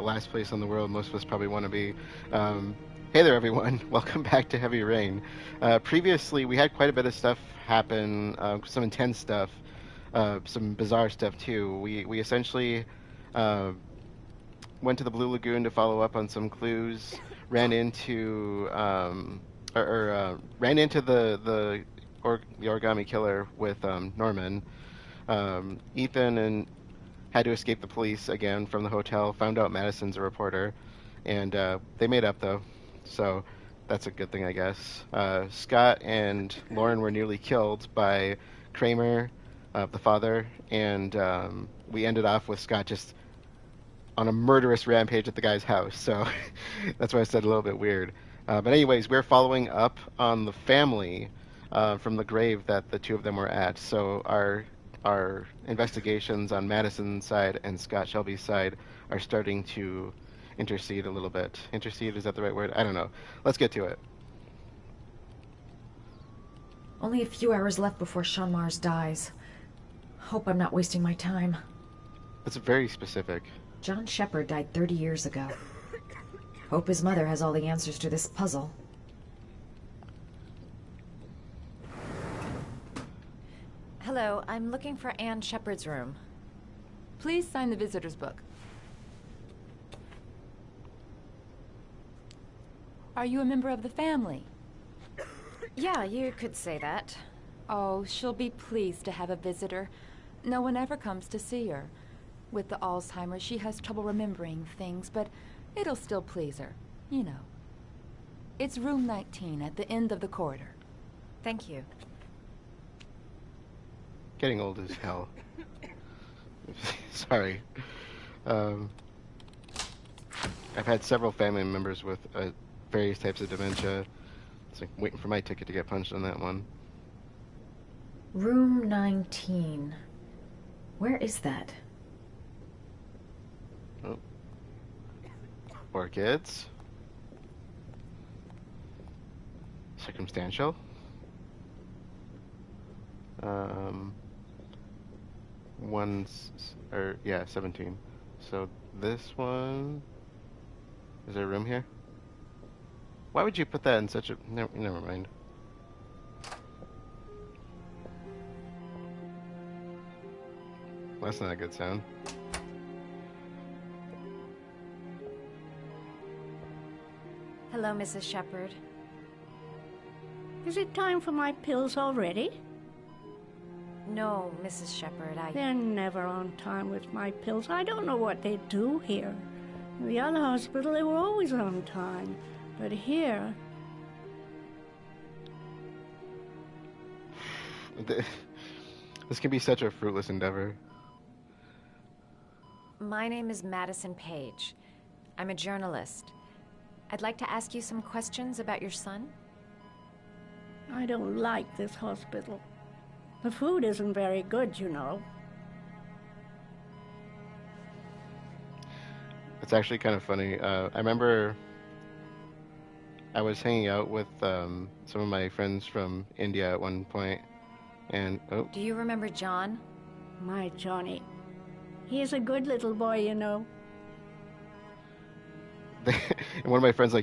last place in the world most of us probably want to be. Hey there, everyone. Welcome back to Heavy Rain. Previously, we had quite a bit of stuff happen, some intense stuff, some bizarre stuff too. We essentially went to the Blue Lagoon to follow up on some clues, ran into ran into the Origami Killer with Norman. Ethan and had to escape the police again from the hotel. Found out Madison's a reporter, and they made up though, so that's a good thing, I guess. Scott and Lauren were nearly killed by Kramer, the father, and we ended off with Scott just on a murderous rampage at the guy's house. So that's why I said a little bit weird. But anyways, we're following up on the family from the grave that the two of them were at. So our investigations on Madison's side and Scott Shelby's side are starting to intercede a little bit. Intercede, is that the right word? I don't know. Let's get to it. Only a few hours left before Sean Mars dies. Hope I'm not wasting my time. That's very specific. John Sheppard died 30 years ago. Hope his mother has all the answers to this puzzle. Hello, I'm looking for Ann Sheppard's room. Please sign the visitor's book. Are you a member of the family? Yeah, you could say that. Oh, she'll be pleased to have a visitor. No one ever comes to see her. With the Alzheimer's, she has trouble remembering things, but it'll still please her. You know. It's room 19 at the end of the corridor. Thank you. Getting old as hell. Sorry. I've had several family members with various types of dementia. It's like waiting for my ticket to get punched on that one. Room 19. Where is that? Oh. Orchids. Circumstantial. Yeah, 17. So this one, is there a room here? Why would you put that in such a, never mind. Well, that's not a good sound. Hello, Mrs. Sheppard. Is it time for my pills already? No, Mrs. Sheppard, They're never on time with my pills. I don't know what they do here. In the other hospital, they were always on time. But here... This can be such a fruitless endeavor. My name is Madison Paige. I'm a journalist. I'd like to ask you some questions about your son. I don't like this hospital. The food isn't very good, you know. It's actually kind of funny. I remember I was hanging out with some of my friends from India at one point, and oh. Do you remember John? My Johnny. He is a good little boy, you know. And one of my friends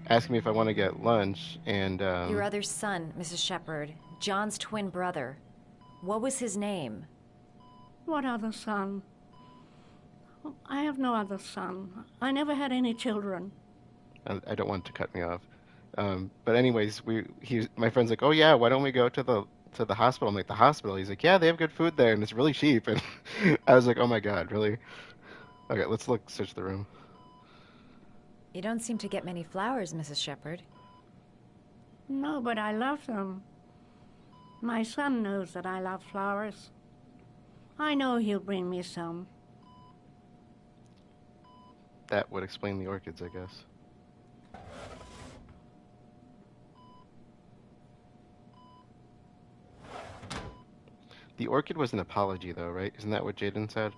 asked me if I want to get lunch, and Your other son, Mrs. Sheppard, John's twin brother. What was his name? What other son? I have no other son. I never had any children. I don't want to cut me off. But anyways, my friend's like, oh yeah, why don't we go to the hospital? I'm like, the hospital? He's like, yeah, they have good food there, and it's really cheap. And I was like, oh my god, really? Okay, let's search the room. You don't seem to get many flowers, Mrs. Sheppard. No, but I love them. My son knows that I love flowers. I know he'll bring me some. That would explain the orchids, I guess. The orchid was an apology, though, right? Isn't that what Jayden said?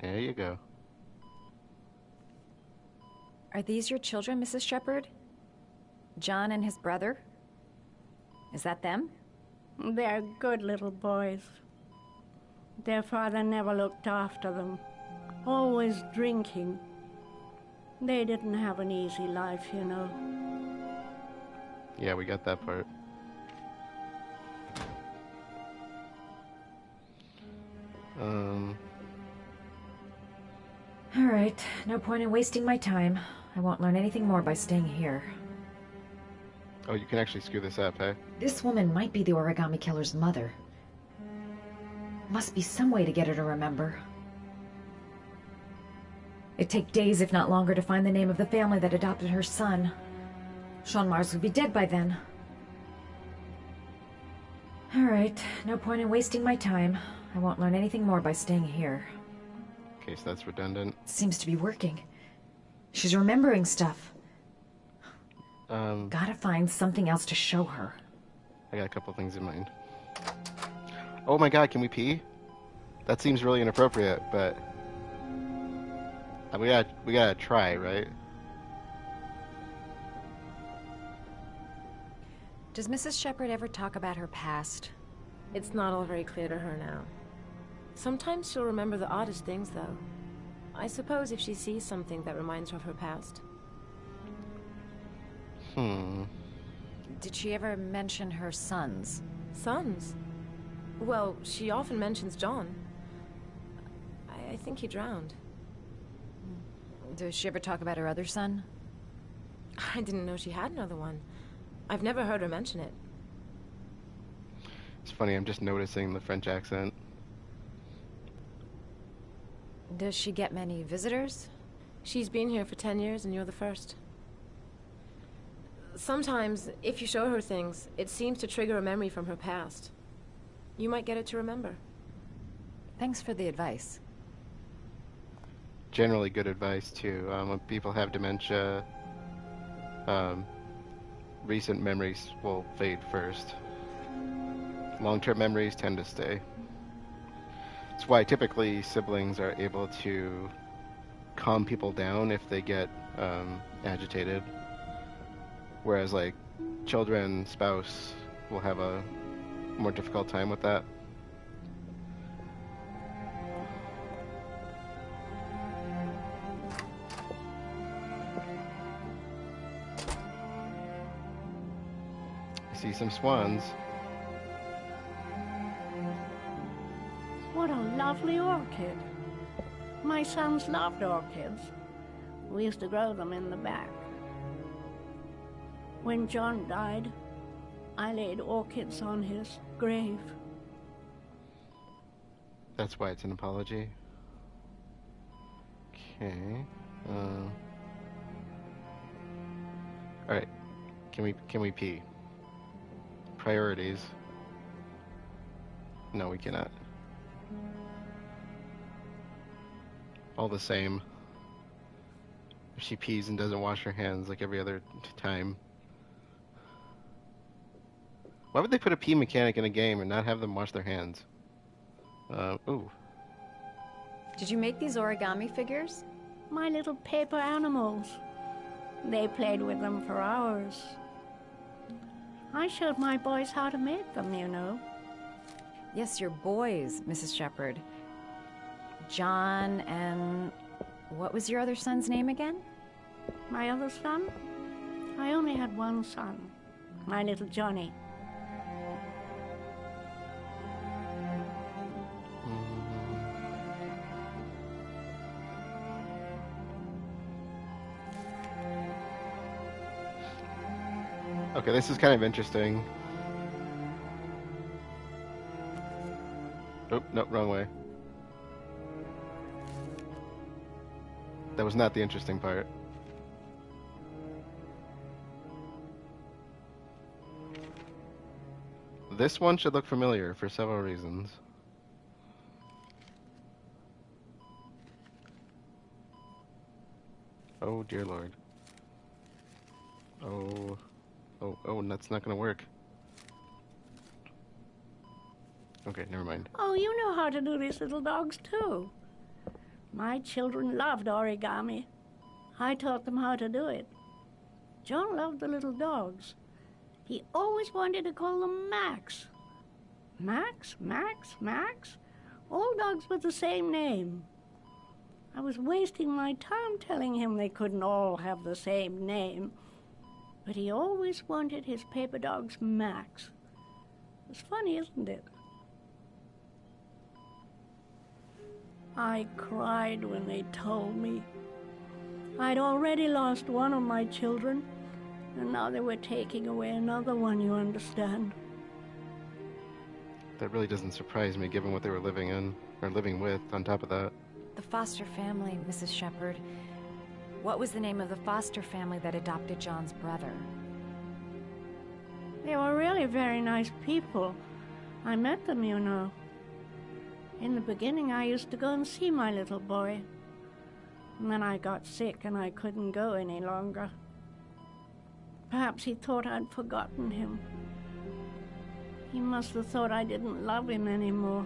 There you go. Are these your children, Mrs. Sheppard? John and his brother? Is that them? They're good little boys. Their father never looked after them, always drinking. They didn't have an easy life, you know. Yeah, we got that part. All right, no point in wasting my time. I won't learn anything more by staying here. Oh, you can actually screw this up, hey? This woman might be the Origami Killer's mother. Must be some way to get her to remember. It'd take days, if not longer, to find the name of the family that adopted her son. Sean Mars would be dead by then. All right, no point in wasting my time. I won't learn anything more by staying here. Okay, so that's redundant. Seems to be working. She's remembering stuff. Um, Gotta find something else to show her. I got a couple things in mind. Oh my god, can we pee? That seems really inappropriate, but we gotta try, right? Does Mrs. Sheppard ever talk about her past? It's not all very clear to her now. Sometimes she'll remember the oddest things, though. I suppose if she sees something that reminds her of her past. Did she ever mention her sons? Sons? Well, she often mentions John. I think he drowned. Does she ever talk about her other son? I didn't know she had another one. I've never heard her mention it. It's funny, I'm just noticing the French accent. Does she get many visitors? She's been here for 10 years and you're the first. Sometimes, if you show her things, it seems to trigger a memory from her past. You might get it to remember. Thanks for the advice. Generally good advice, too. When people have dementia, recent memories will fade first. Long-term memories tend to stay. That's why typically siblings are able to calm people down if they get agitated. Whereas, like, children, spouse will have a more difficult time with that. I see some swans. What a lovely orchid. My sons loved orchids. We used to grow them in the back. When John died, I laid orchids on his grave. That's why it's an apology. Okay. All right. Can we pee? Priorities. No, we cannot. All the same. If she pees and doesn't wash her hands like every other time. Why would they put a pee mechanic in a game and not have them wash their hands? Ooh. Did you make these origami figures? My little paper animals. They played with them for hours. I showed my boys how to make them, you know. Yes, your boys, Mrs. Sheppard. John and... what was your other son's name again? My other son? I only had one son. My little Johnny. Okay, this is kind of interesting. Oh, no, wrong way. That was not the interesting part. This one should look familiar for several reasons. Oh, dear Lord. Oh, that's not gonna work. Okay, never mind. Oh, you know how to do these little dogs, too. My children loved origami. I taught them how to do it. John loved the little dogs. He always wanted to call them Max. Max, Max, Max? All dogs with the same name. I was wasting my time telling him they couldn't all have the same name. But he always wanted his paper dog's Max. It's funny, isn't it? I cried when they told me. I'd already lost one of my children, and now they were taking away another one, you understand. That really doesn't surprise me, given what they were living in, or living with, on top of that. The foster family, Mrs. Sheppard. What was the name of the foster family that adopted John's brother? They were really very nice people. I met them, you know. In the beginning, I used to go and see my little boy. And then I got sick and I couldn't go any longer. Perhaps he thought I'd forgotten him. He must have thought I didn't love him anymore.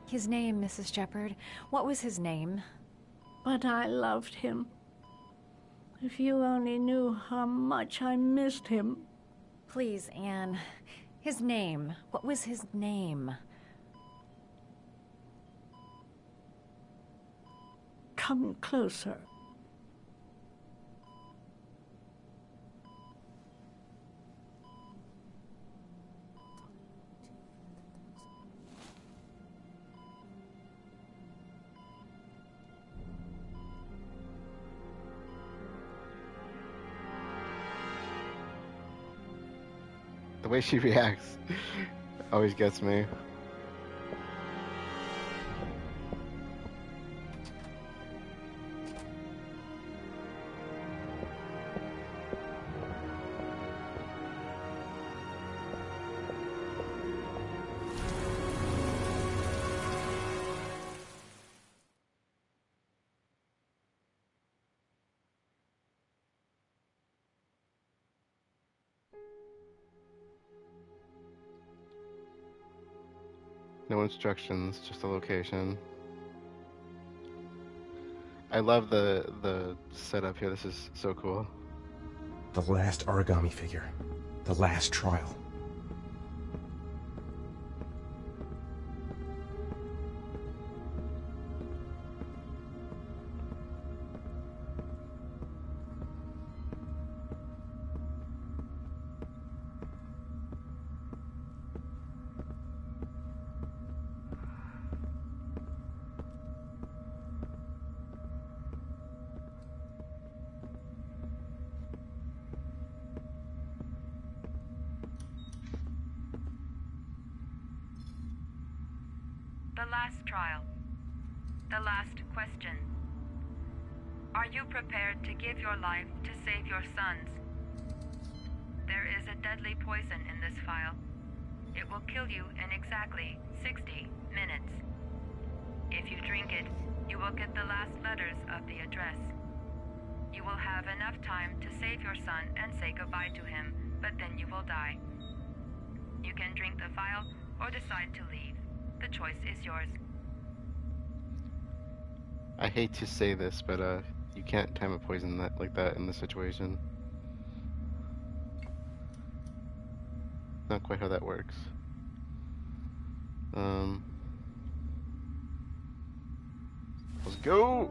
His name, Mrs. Sheppard. What was his name? But I loved him. If you only knew how much I missed him. Please, Anne. His name. What was his name? Come closer. The way she reacts always gets me. No instructions, just a location. I love the setup here. This is so cool. The last origami figure. The last trial. The last trial. The last question. Are you prepared to give your life to save your sons? There is a deadly poison in this vial. It will kill you in exactly 60 minutes. If you drink it, you will get the last letters of the address. You will have enough time to save your son and say goodbye to him, but then you will die. You can drink the vial or decide to leave. The choice is yours. I hate to say this, but you can't time a poison like that in this situation. Not quite how that works. Let's go!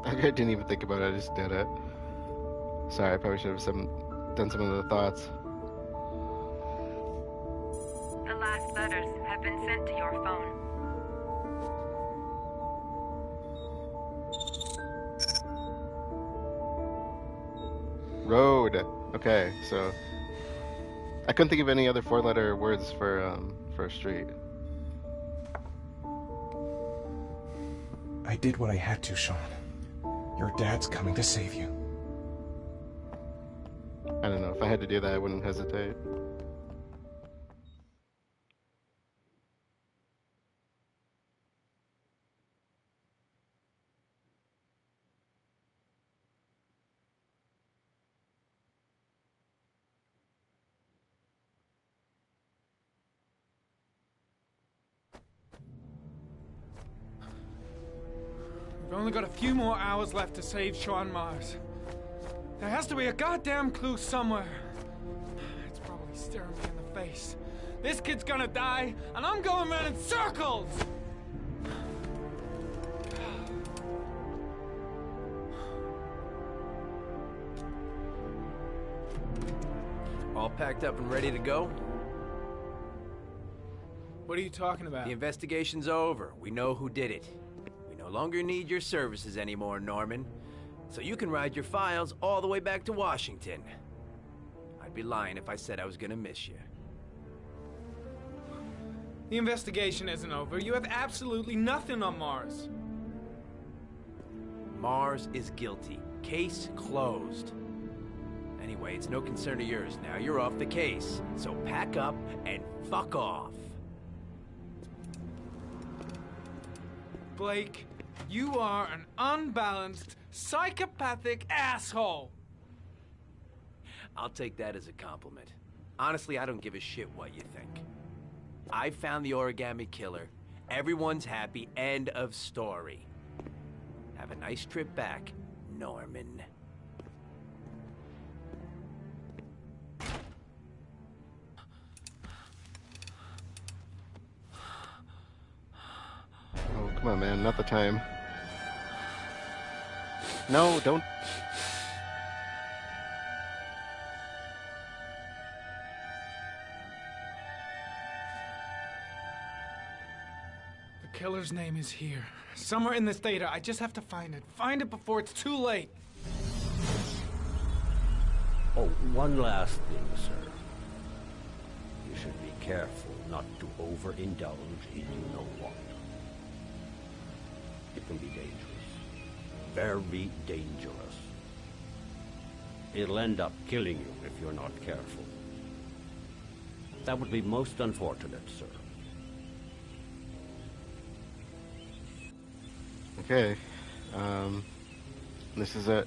I didn't even think about it, I just did it. Sorry, I probably should have done some of the thoughts. The last letters have been sent to your phone. Road. Okay, so I couldn't think of any other four-letter words for a street. I did what I had to, Sean. Your dad's coming to save you. I don't know, if I had to do that, I wouldn't hesitate. We've only got a few more hours left to save Sean Mars. There has to be a goddamn clue somewhere. It's probably staring me in the face. This kid's gonna die, and I'm going around in circles! All packed up and ready to go? What are you talking about? The investigation's over. We know who did it. We no longer need your services anymore, Norman. So you can ride your files all the way back to Washington. I'd be lying if I said I was gonna miss you. The investigation isn't over. You have absolutely nothing on Mars. Mars is guilty. Case closed. Anyway, it's no concern of yours now. You're off the case. So pack up and fuck off. Blake, you are an unbalanced, psychopathic asshole. I'll take that as a compliment. Honestly, I don't give a shit what you think. I found the Origami Killer. Everyone's happy. End of story. Have a nice trip back, Norman. Oh, come on, man. Not the time. No, don't. The killer's name is here. Somewhere in this data. I just have to find it. Find it before it's too late. Oh, one last thing, sir. You should be careful not to overindulge in you know what. It can be dangerous. Very dangerous. It'll end up killing you if you're not careful. That would be most unfortunate, sir. Okay. This is it.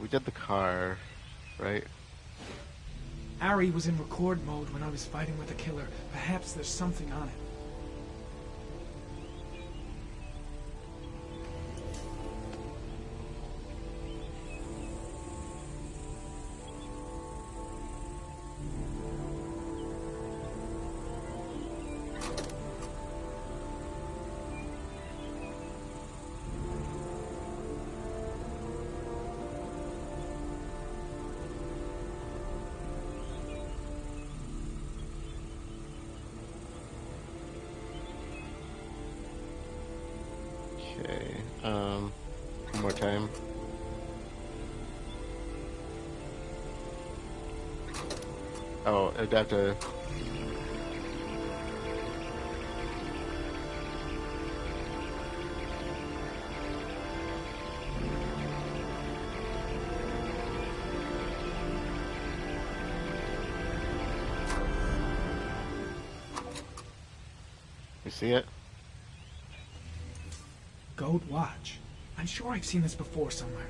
We did the car, right? Ari was in record mode when I was fighting with the killer. Perhaps there's something on it. Okay, one more time. Oh, I'd have to... You see it? Gold watch. I'm sure I've seen this before somewhere.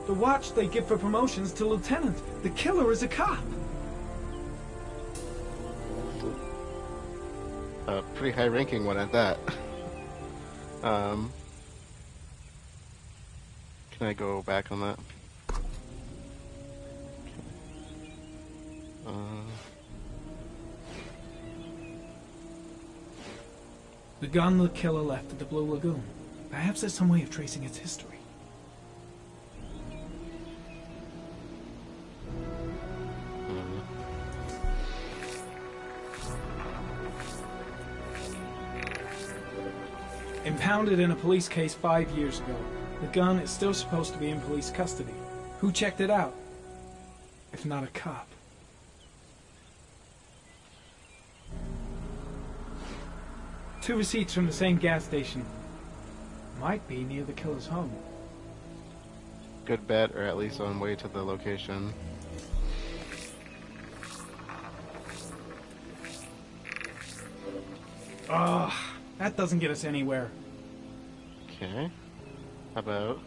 The watch they give for promotions to lieutenant. The killer is a cop. A pretty high-ranking one at that. Can I go back on that? The gun the killer left at the Blue Lagoon. Perhaps there's some way of tracing its history. Impounded in a police case 5 years ago. The gun is still supposed to be in police custody. Who checked it out? If not a cop. Two receipts from the same gas station. Might be near the killer's home. Good bet, or at least on way to the location. Ugh, that doesn't get us anywhere. Okay. How about...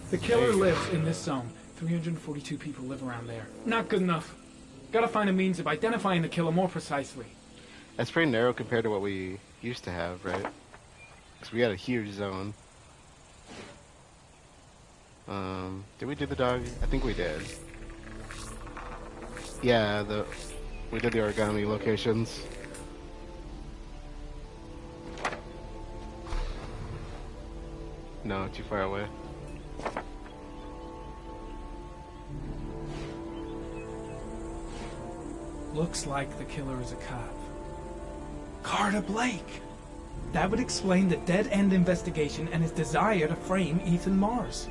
The killer lives in this zone. 342 people live around there. Not good enough. Gotta find a means of identifying the killer more precisely. That's pretty narrow compared to what we used to have, right? Because we had a huge zone. Did we do the dog? I think we did. Yeah, we did the origami locations. No, too far away. Looks like the killer is a cop. Carter Blake! That would explain the dead-end investigation and his desire to frame Ethan Mars.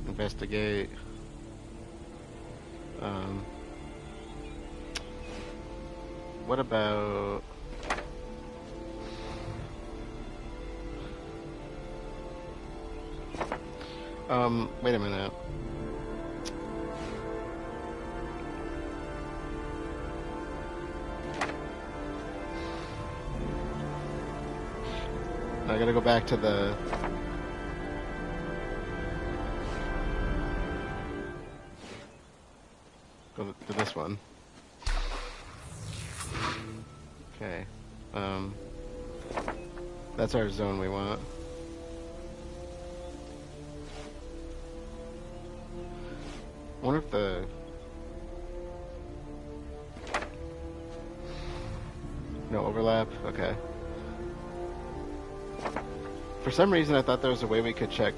Investigate. What about... wait a minute. I gotta go back to the... Go to this one. Okay. That's our zone we want. I wonder if the... No overlap? Okay. For some reason I thought there was a way we could check,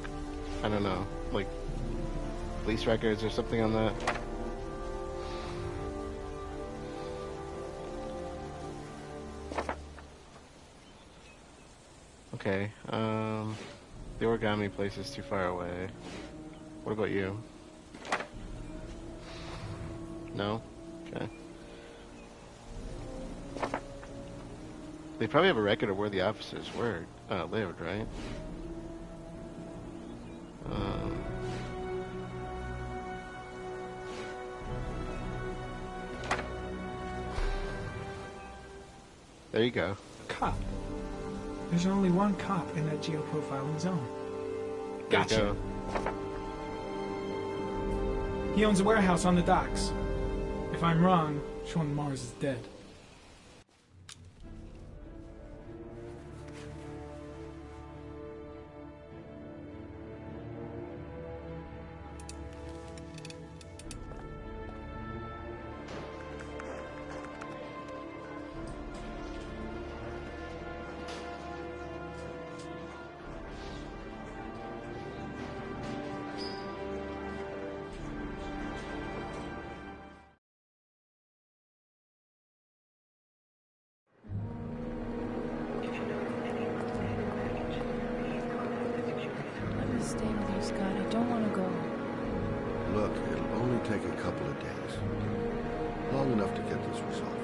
I don't know, like police records or something on that. Okay, the origami place is too far away. What about you? No? Okay. They probably have a record of where the officers lived, right? There you go. Cop. There's only one cop in that geoprofiling zone. Gotcha. He owns a warehouse on the docks. If I'm wrong, Sean Mars is dead. Stay with you, Scott. I don't want to go. Look, it'll only take a couple of days. Long enough to get this resolved.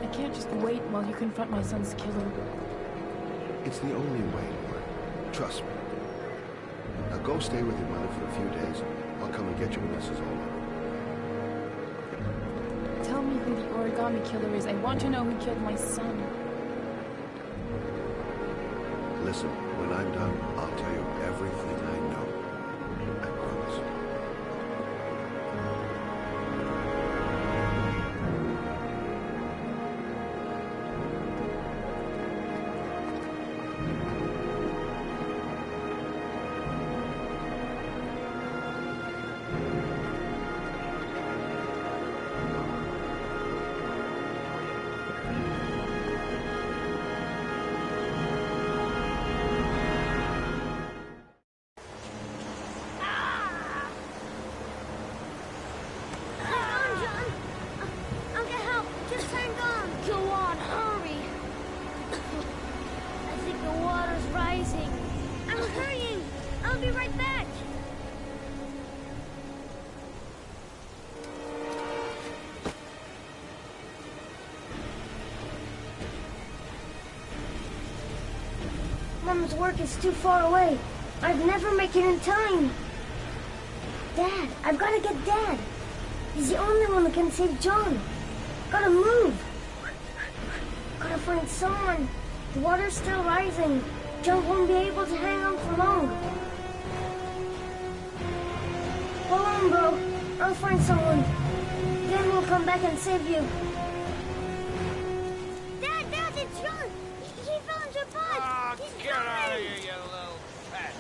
I can't just wait while you confront my son's killer. It's the only way, Laura. Trust me. Now go stay with your mother for a few days. I'll come and get you when this is all over. Tell me who the Origami Killer is. I want to know who killed my son. Listen, when I'm done, I'll tell you everything I know. I promise. Mama's work is too far away. I'd never make it in time. Dad, I've got to get Dad. He's the only one that can save John. Gotta move. Gotta find someone. The water's still rising. John won't be able to hang on for long. Hold on, bro. I'll find someone. Then we'll come back and save you. Dad, it's John. He fell into a pot. He's Get coming. out of here, you little pet.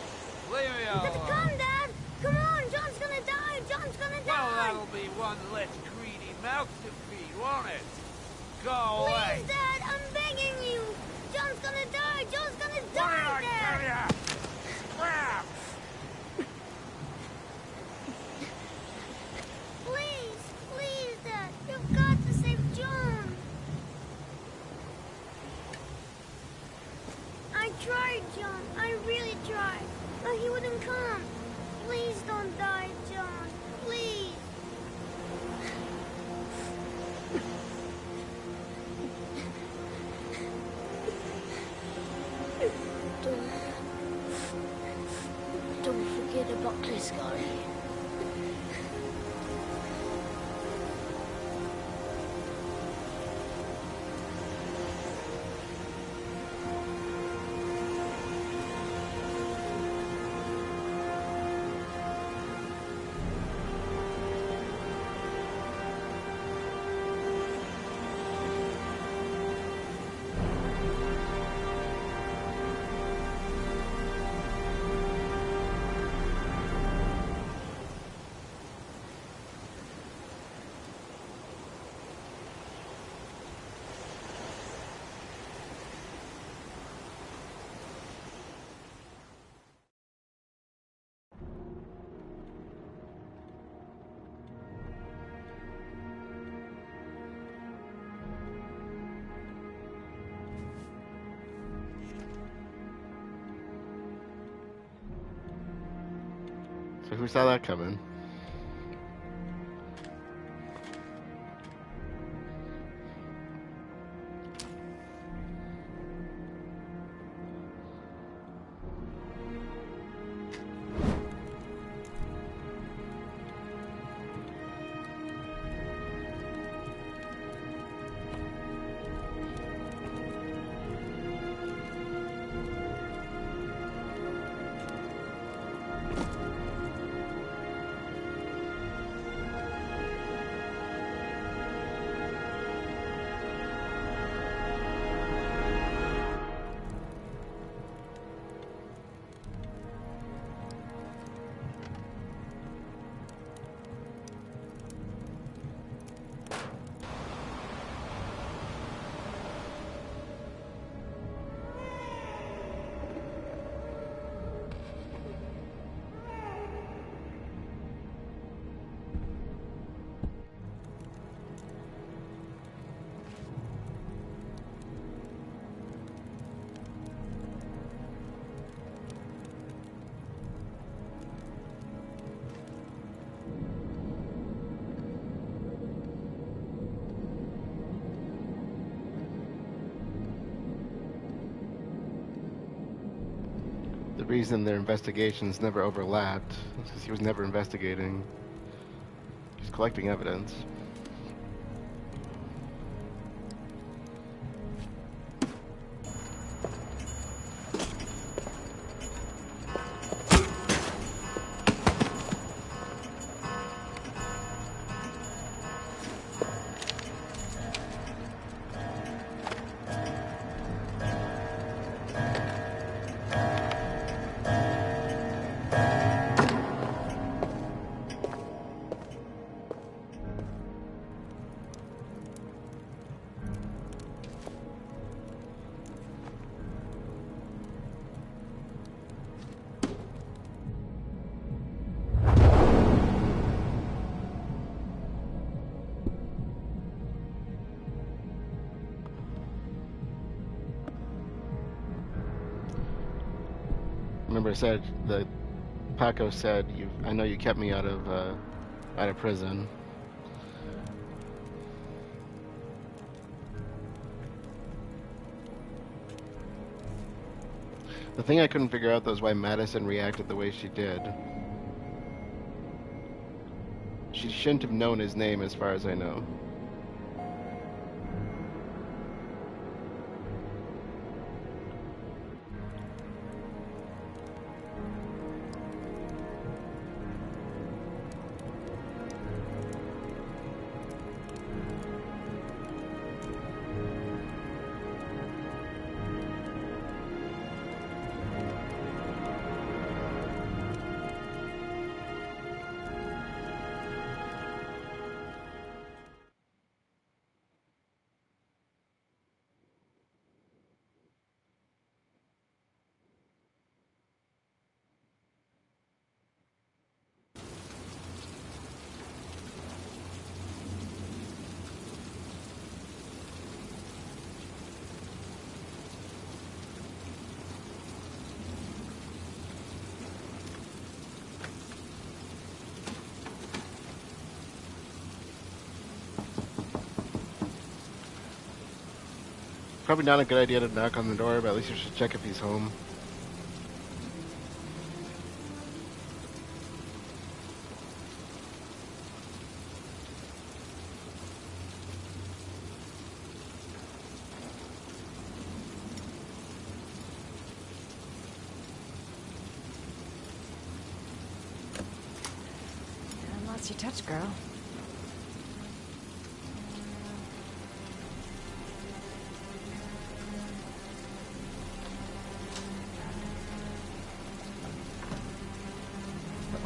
Leave me You alone. gotta come, Dad. Come on, John's gonna die. John's gonna die. Well, that'll be one less greedy mouth to feed, won't it? Go away. Please, Dad, I'm begging you. John's gonna die. John's gonna What did die, I Dad. tell ya? Crap! Please, Dad. You've got to save John. I tried, John. I really tried. But he wouldn't come. Please don't die, John. Please. Don't forget about Killaskila. So who saw that coming? The reason their investigations never overlapped is because he was never investigating. He's collecting evidence. Remember, I said the Paco said, "I know you kept me out of prison." The thing I couldn't figure out though is why Madison reacted the way she did. she shouldn't have known his name, as far as I know. Probably not a good idea to knock on the door, but at least you should check if he's home. Unless you touch, girl.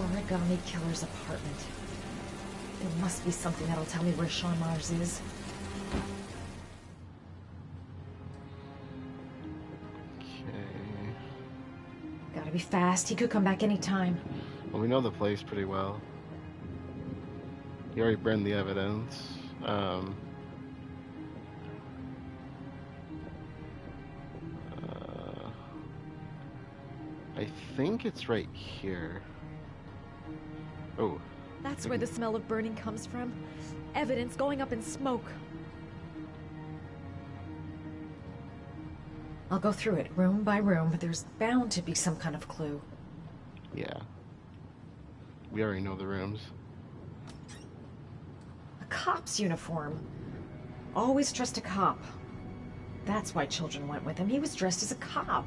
Origami Killer's apartment. There must be something that'll tell me where Shaun Mars is. Okay. Gotta be fast. He could come back anytime. Well, we know the place pretty well. He already burned the evidence. I think it's right here. Oh. That's where the smell of burning comes from. Evidence going up in smoke. I'll go through it room by room, but there's bound to be some kind of clue. Yeah. We already know the rooms. A cop's uniform. Always trust a cop. That's why children went with him. He was dressed as a cop.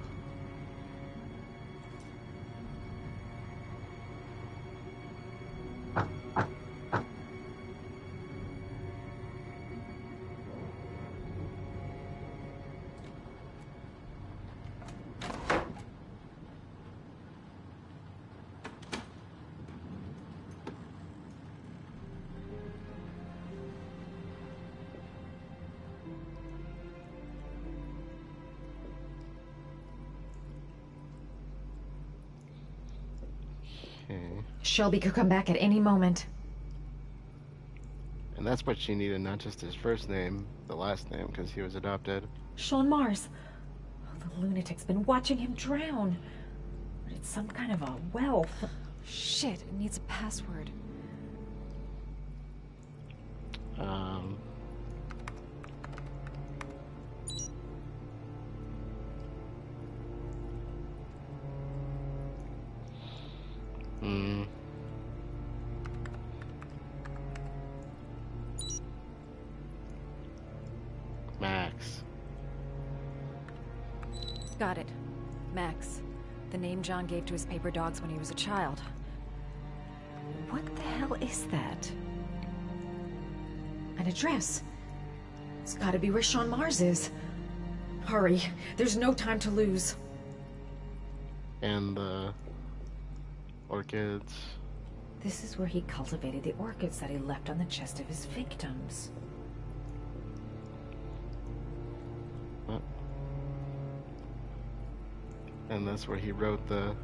Shelby could come back at any moment. And that's what she needed, not just his first name, the last name, because he was adopted. Shaun Mars. Oh, the lunatic's been watching him drown. But it's some kind of a well. Shit, it needs a password. Max. Got it. Max. The name John gave to his paper dogs when he was a child. What the hell is that? An address. It's gotta be where Shaun Mars is. Hurry. There's no time to lose. And the orchids. This is where he cultivated the orchids that he left on the chest of his victims. What? And that's where he wrote the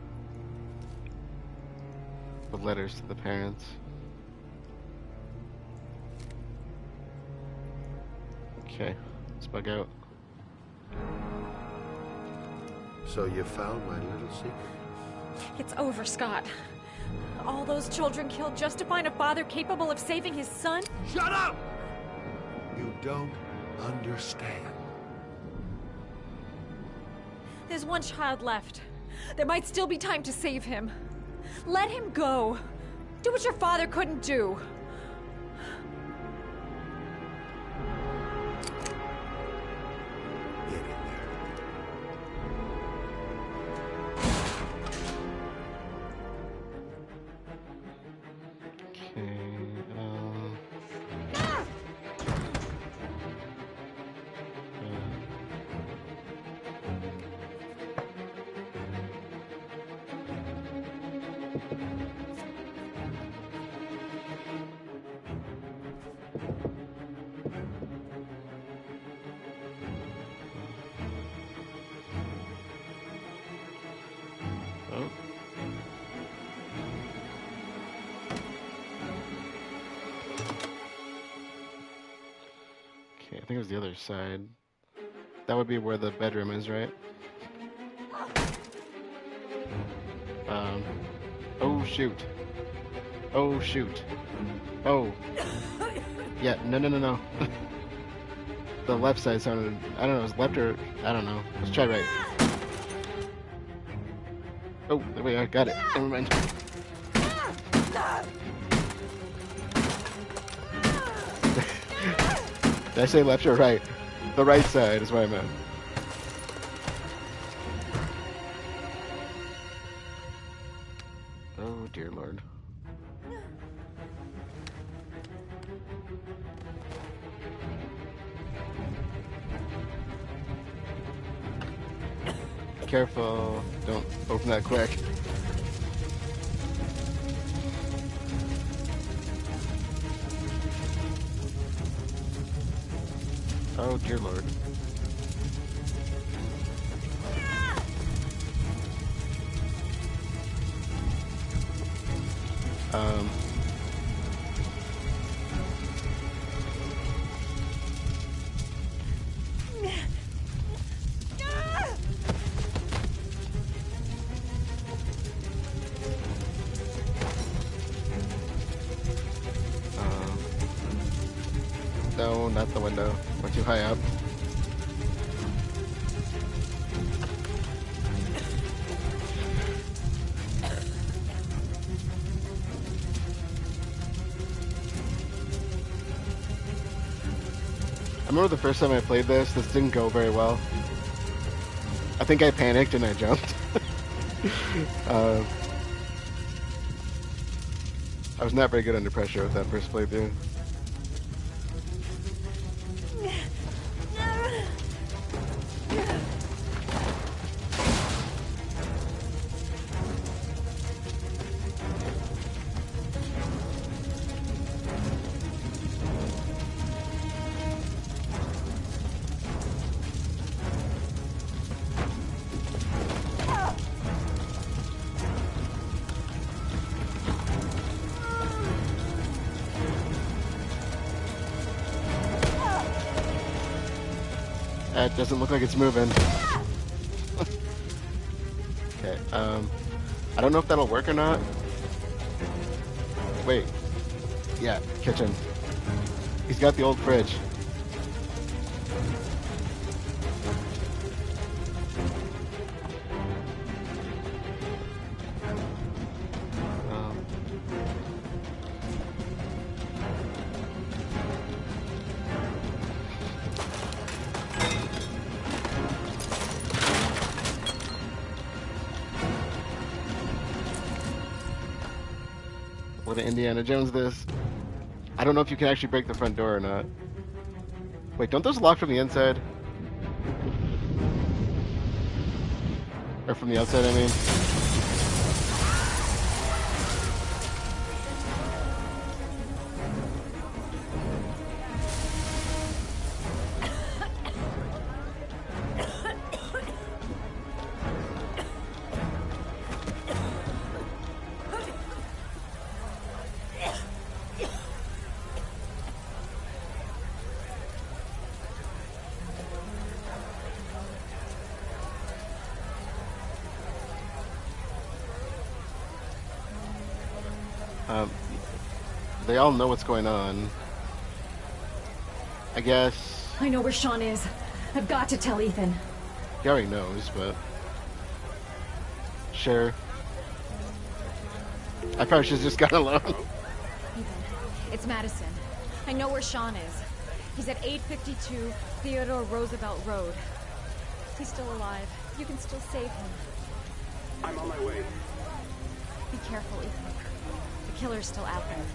letters to the parents. Okay, let's bug out. So you found my little secret? It's over, Scott. All those children killed just to find a father capable of saving his son? Shut up! You don't understand. There's one child left. There might still be time to save him. Let him go. Do what your father couldn't do. think it was the other side. That would be where the bedroom is, right? Oh shoot. Oh shoot. Oh. Yeah, no. The left side sounded, I don't know, it was left or, I don't know. Let's try right. Oh, there we are, got it. Never mind. Did I say left or right? The right side is what I meant. Oh dear Lord. Careful, don't open that quick. Oh dear Lord. No, not the window. We're too high up. I remember the first time I played this didn't go very well. I think I panicked and I jumped. I was not very good under pressure with that first playthrough. It doesn't look like it's moving. Okay, I don't know if that'll work or not. Wait. Yeah, kitchen. He's got the old fridge. What an Indiana Jones this. I don't know if you can actually break the front door or not. Wait, don't those lock from the inside? Or from the outside, I mean. They all know what's going on. I guess. I know where Sean is. I've got to tell Ethan. He already knows, but sure. I probably should have just gone alone. Ethan, it's Madison. I know where Sean is. He's at 852 Theodore Roosevelt Road. He's still alive. You can still save him. I'm on my way. Be careful, Ethan. The killer's still out there.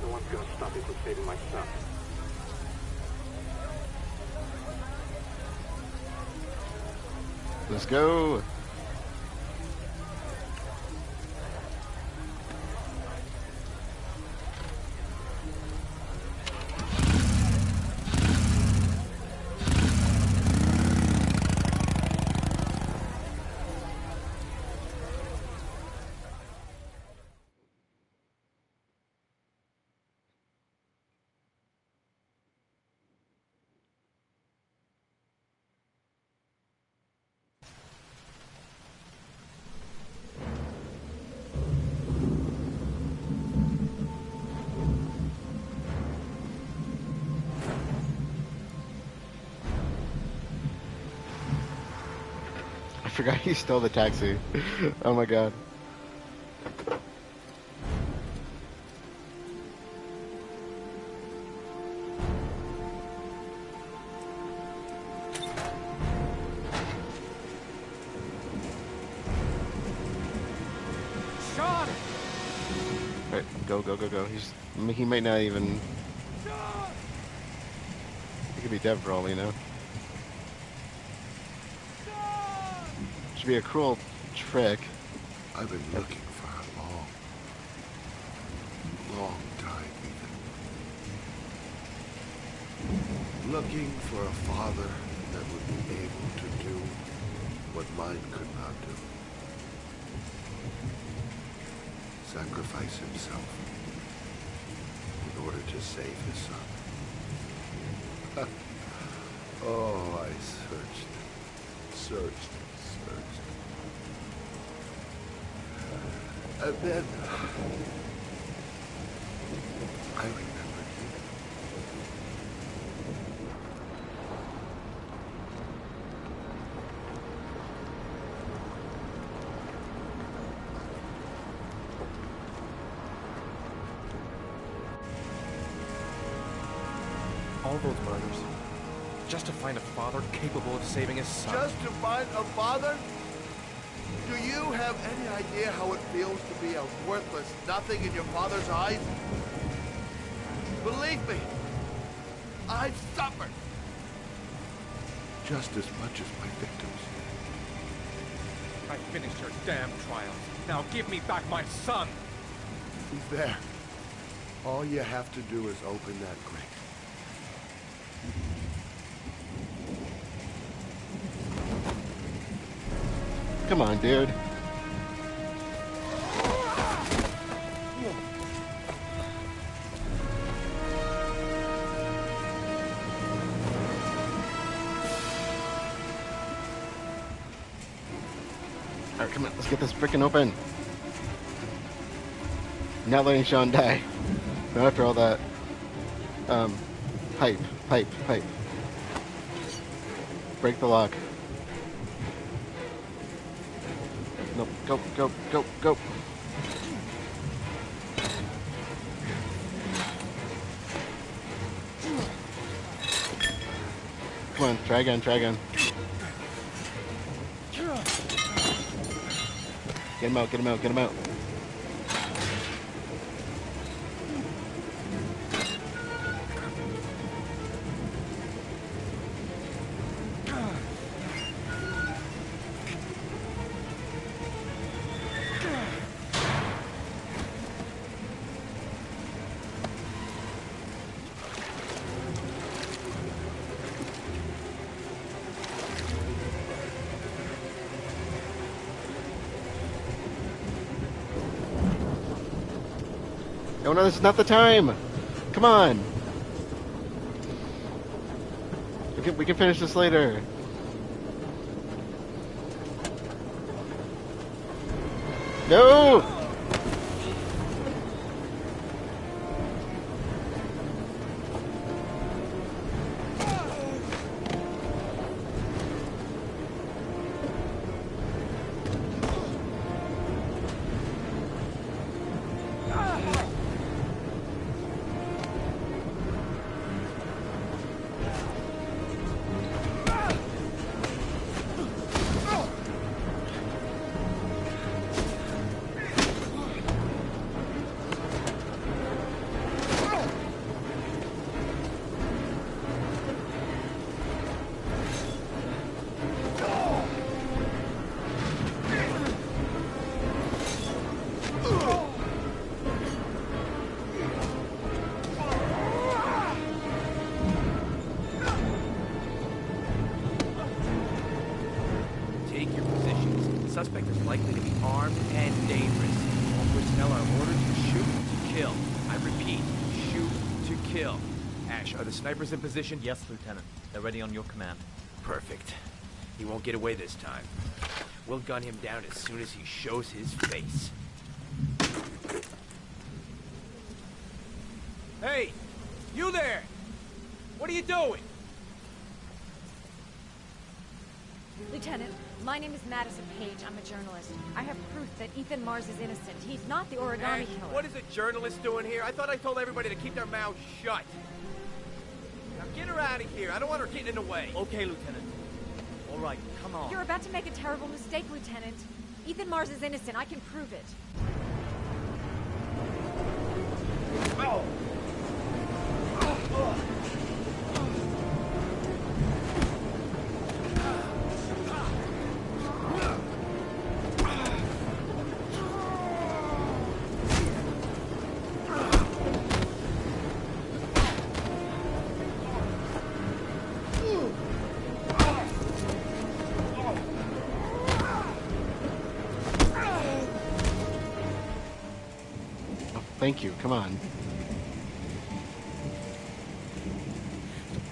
No one's gonna stop me from saving my son. Let's go. forgot he stole the taxi. Oh my god. Sean! Alright, go. He might not even... He could be dead for all we know. Should be a cruel trick. I've been looking for a long time, Ethan. Looking for a father that would be able to do what mine could not do. Sacrifice himself in order to save his son. Oh, I searched. And then I remembered you. All those murders, just to find a father capable of saving his son. Just to find a father? Do you have any idea how it feels to be a worthless nothing in your father's eyes? Believe me, I've suffered just as much as my victims. I finished your damn trial. Now give me back my son! There. All you have to do is open that grate. Come on, dude. Alright, come on, let's get this frickin' open. Not letting Sean die. Not after all that. Pipe. Break the lock. No, go. Come on, try again. Get him out. Oh no, this is not the time! Come on! We can finish this later. No! Suspect is likely to be armed and dangerous. All personnel are ordered to shoot to kill. I repeat, shoot to kill. Ash, are the snipers in position? Yes, Lieutenant. They're ready on your command. Perfect. He won't get away this time. We'll gun him down as soon as he shows his face. Hey! You there! What are you doing? Lieutenant, my name is Madison Paige. I'm a journalist. I have proof that Ethan Mars is innocent. He's not the Origami Killer. What is a journalist doing here? I thought I told everybody to keep their mouths shut. Now get her out of here. I don't want her getting in the way. Okay, Lieutenant. All right, come on. You're about to make a terrible mistake, Lieutenant. Ethan Mars is innocent. I can prove it. Oh. Thank you. Come on.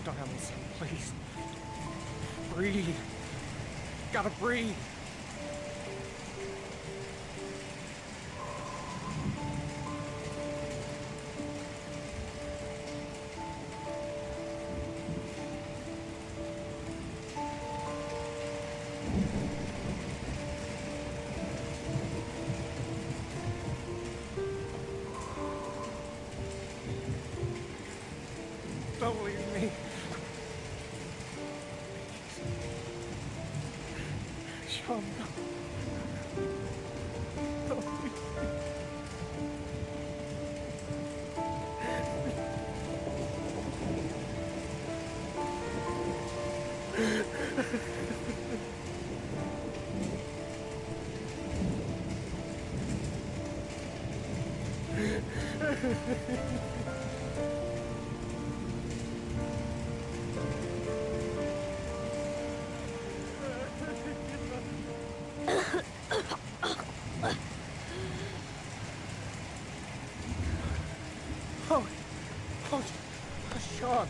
Don't have me, son, please. Breathe. Gotta breathe. Don't leave me. Sean, no. Don't leave me. Sean.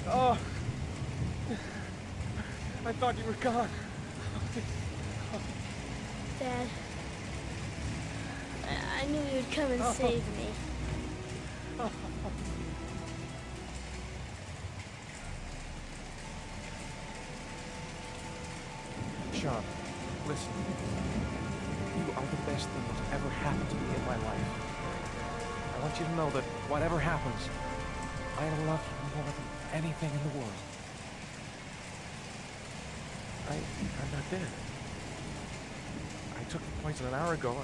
Oh. I thought you were gone. Dad, I knew you'd come and save me. Sean, listen. You are the best thing that's ever happened to me in my life. I want you to know that whatever happens, I love you more than anything in the world. I'm not dead. I took the poison an hour ago,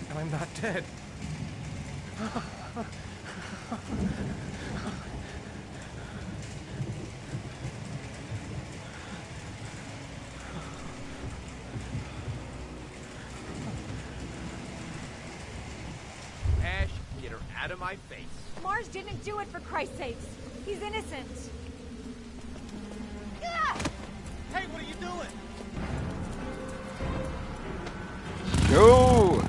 and I'm not dead. Ash, get her out of my face. Mars didn't do it, for Christ's sakes. He's innocent. Hey, what are you doing? Go!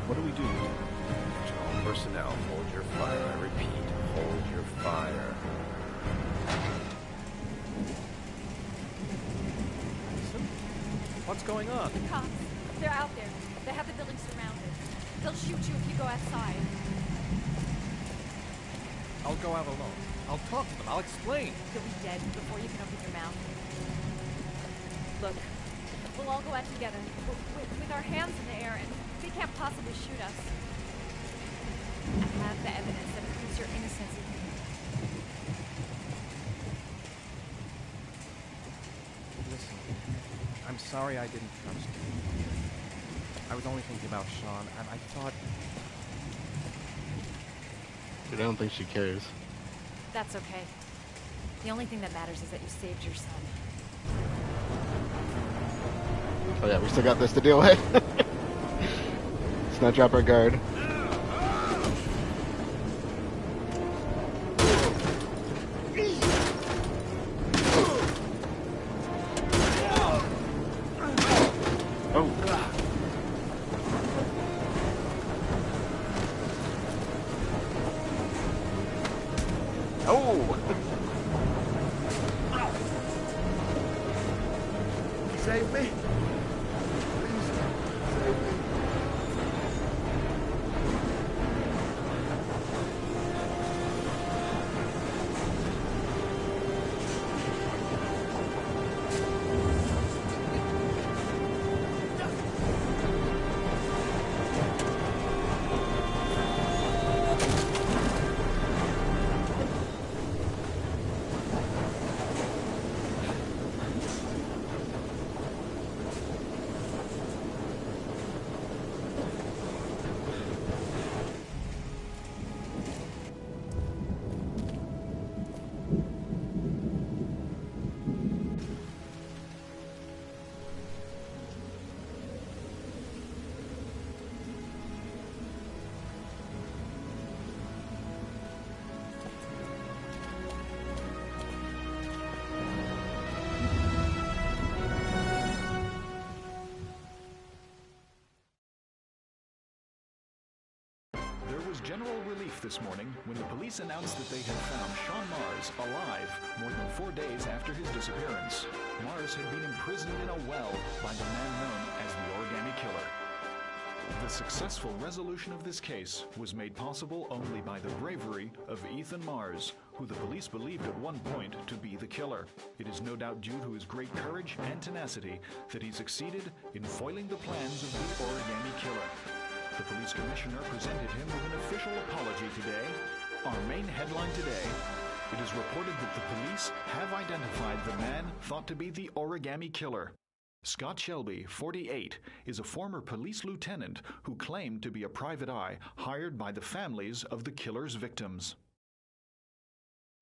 What do we do? All personnel, hold your fire. I repeat, hold your fire. What's going on? The cops. They're out there. They have the building surrounded. They'll shoot you if you go outside. I'll go out alone. I'll talk to them. I'll explain. You'll be dead before you can open your mouth. Look, we'll all go out together, with our hands in the air, and they can't possibly shoot us. I have the evidence that proves your innocence. Listen, I'm sorry I didn't trust you. I was only thinking about Sean, and I thought... I don't think she cares. That's okay. The only thing that matters is that you saved your son. Oh yeah, we still got this to deal with. Let's not drop our guard. Oh! Save me. Please, save me. There was general relief this morning when the police announced that they had found Sean Mars alive more than 4 days after his disappearance. Mars had been imprisoned in a well by the man known as the Origami Killer. The successful resolution of this case was made possible only by the bravery of Ethan Mars, who the police believed at one point to be the killer. It is no doubt due to his great courage and tenacity that he succeeded in foiling the plans of the Origami Killer. The police commissioner presented him with an official apology today. Our main headline today: it is reported that the police have identified the man thought to be the Origami Killer. Scott Shelby, 48, is a former police lieutenant who claimed to be a private eye hired by the families of the killer's victims.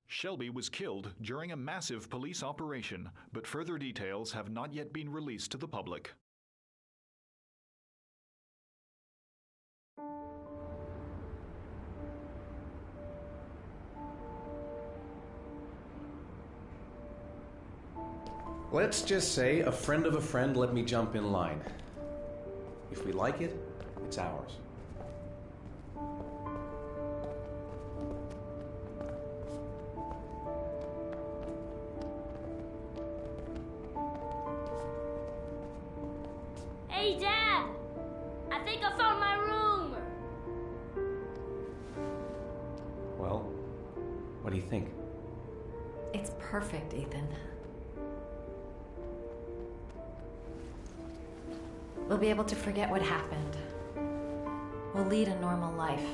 Shelby was killed during a massive police operation, but further details have not yet been released to the public. Let's just say a friend of a friend let me jump in line. If we like it, it's ours. Hey, Dad! I think I found my room! Well, what do you think? It's perfect, Ethan. We'll be able to forget what happened. We'll lead a normal life.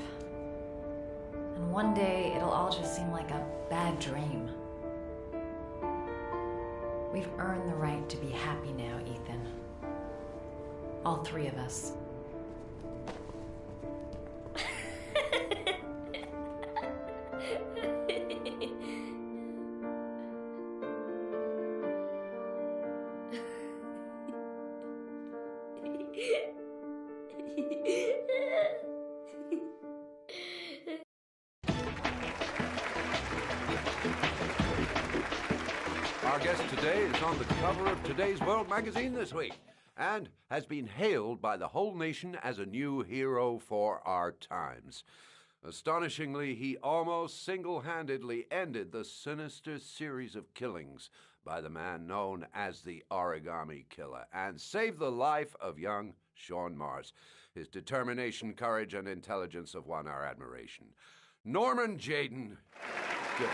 And one day, it'll all just seem like a bad dream. We've earned the right to be happy now, Ethan. All three of us. Our guest today is on the cover of today's World magazine this week and has been hailed by the whole nation as a new hero for our times. Astonishingly, he almost single-handedly ended the sinister series of killings by the man known as the Origami Killer and saved the life of young Sean Mars. His determination, courage, and intelligence have won our admiration. Norman Jayden. Good.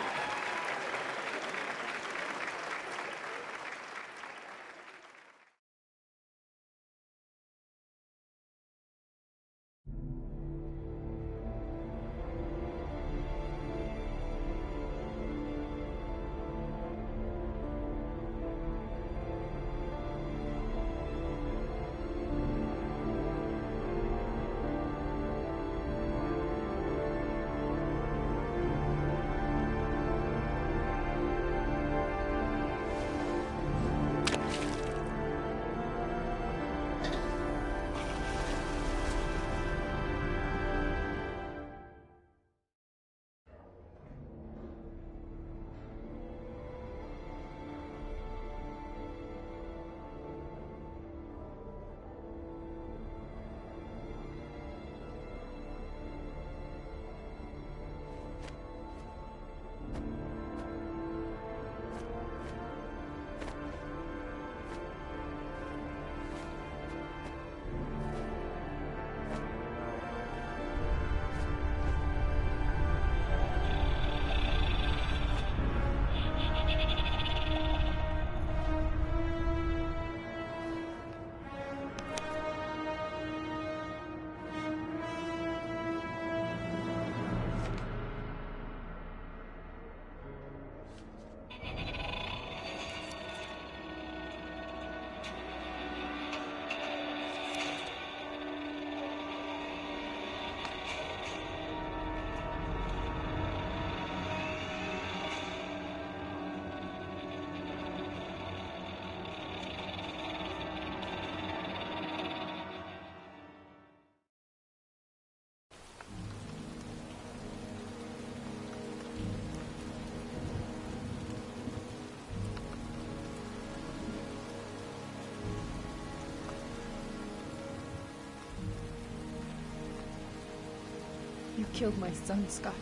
You killed my son, Scott.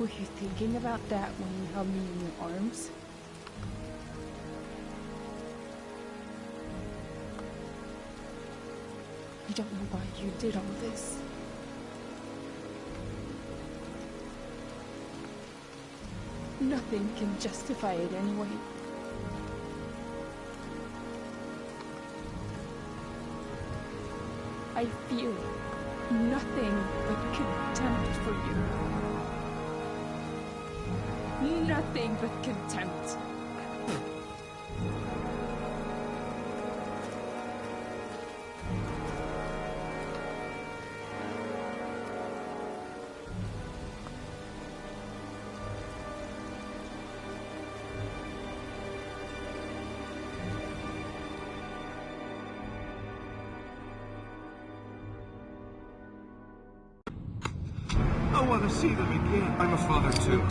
Were you thinking about that when you held me in your arms? I don't know why you did all this. Nothing can justify it anyway. I feel nothing but contempt for you. Nothing but contempt. I want to see them again. I'm a father too.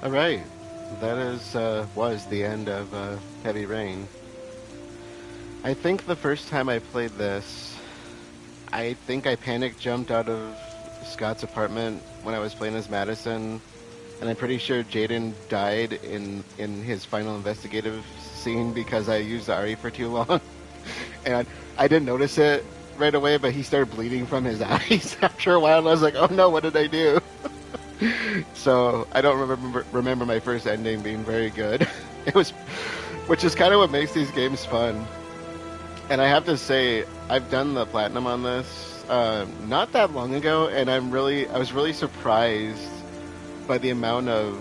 All right, that was the end of Heavy Rain. I think the first time I played this, I think I panic jumped out of Scott's apartment when I was playing as Madison, and I'm pretty sure Jayden died in his final investigative scene because I used the RE for too long, and I didn't notice it right away, but he started bleeding from his eyes after a while, and I was like, oh no, what did I do? So I don't remember my first ending being very good. Which is kind of what makes these games fun. And I have to say, I've done the platinum on this not that long ago, and I was really surprised by the amount of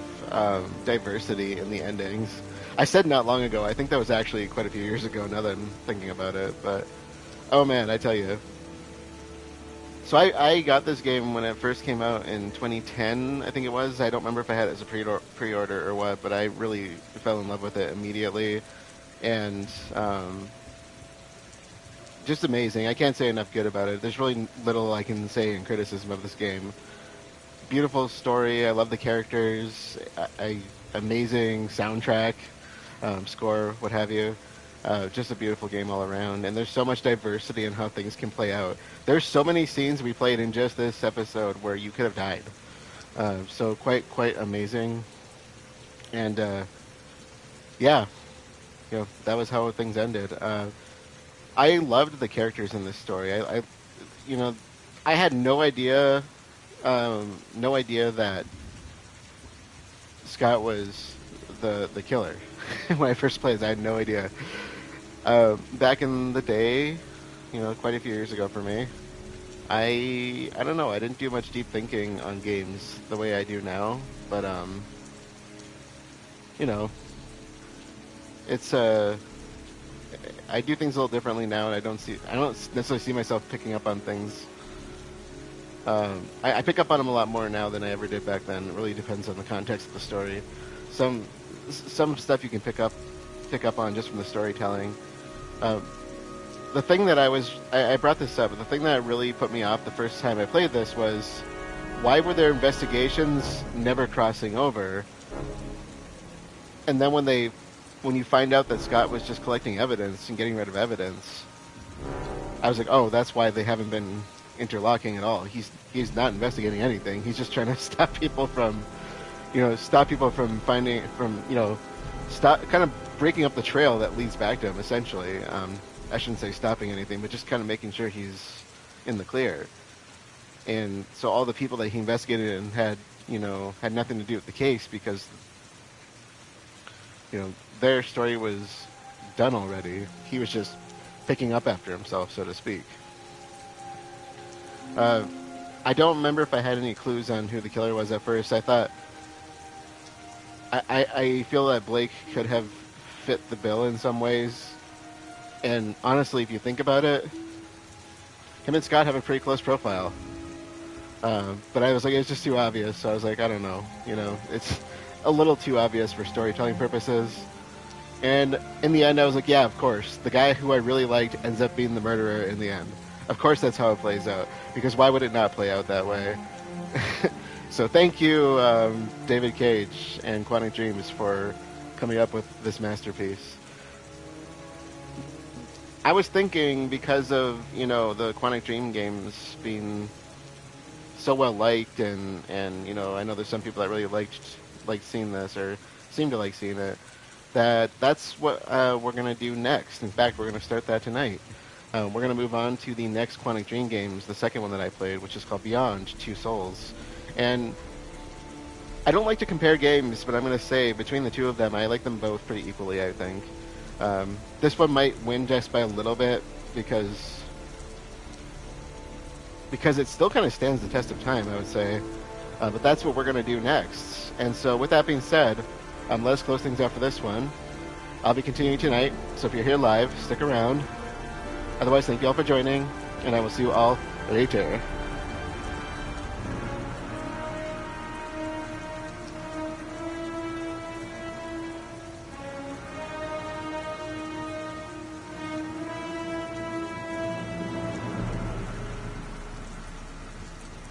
diversity in the endings. I said not long ago. I think that was actually quite a few years ago. Now that I'm thinking about it, but oh man, I tell you. So I got this game when it first came out in 2010, I think it was. I don't remember if I had it as a pre-order or what, but I really fell in love with it immediately. And just amazing. I can't say enough good about it. There's really little I can say in criticism of this game. Beautiful story. I love the characters. Amazing soundtrack, score, what have you. Just a beautiful game all around, and there's so much diversity in how things can play out. There's so many scenes we played in just this episode where you could have died. So quite amazing. And yeah, that was how things ended. I loved the characters in this story. I had no idea that Scott was the killer. When I first played, I had no idea. Back in the day, quite a few years ago for me, I don't know, I didn't do much deep thinking on games the way I do now, but it's I do things a little differently now, and I don't necessarily see myself picking up on things. I pick up on them a lot more now than I ever did back then. It really depends on the context of the story. Some stuff you can pick up on just from the storytelling. The thing that I brought this up, but the thing that really put me off the first time I played this was, why were their investigations never crossing over? And then when you find out that Scott was just collecting evidence and getting rid of evidence, I was like, oh, that's why they haven't been interlocking at all. He's not investigating anything. He's just trying to stop people from stop kind of breaking up the trail that leads back to him, essentially. I shouldn't say stopping anything, but just kind of making sure he's in the clear. And so all the people that he investigated and had nothing to do with the case because, their story was done already. He was just picking up after himself, so to speak. I don't remember if I had any clues on who the killer was at first. I thought... I feel that Blake could have fit the bill in some ways. And honestly, if you think about it, him and Scott have a pretty close profile. But I was like, it's just too obvious. So I was like, I don't know. It's a little too obvious for storytelling purposes. And in the end, I was like, yeah, of course. The guy who I really liked ends up being the murderer in the end. Of course that's how it plays out. Because why would it not play out that way? So thank you, David Cage and Quantic Dreams, for coming up with this masterpiece. I was thinking, because of, the Quantic Dream games being so well liked, and I know there's some people that really liked seeing this, or seem to like seeing it, that's what we're going to do next. In fact, we're going to start that tonight. We're going to move on to the next Quantic Dream games, the second one that I played, which is called Beyond Two Souls. And I don't like to compare games, but I'm going to say between the two of them, I like them both pretty equally, I think. This one might win just by a little bit because it still kind of stands the test of time, I would say. But that's what we're going to do next. And so with that being said, let us close things out for this one. I'll be continuing tonight, so if you're here live, stick around. Otherwise, thank you all for joining, and I will see you all later.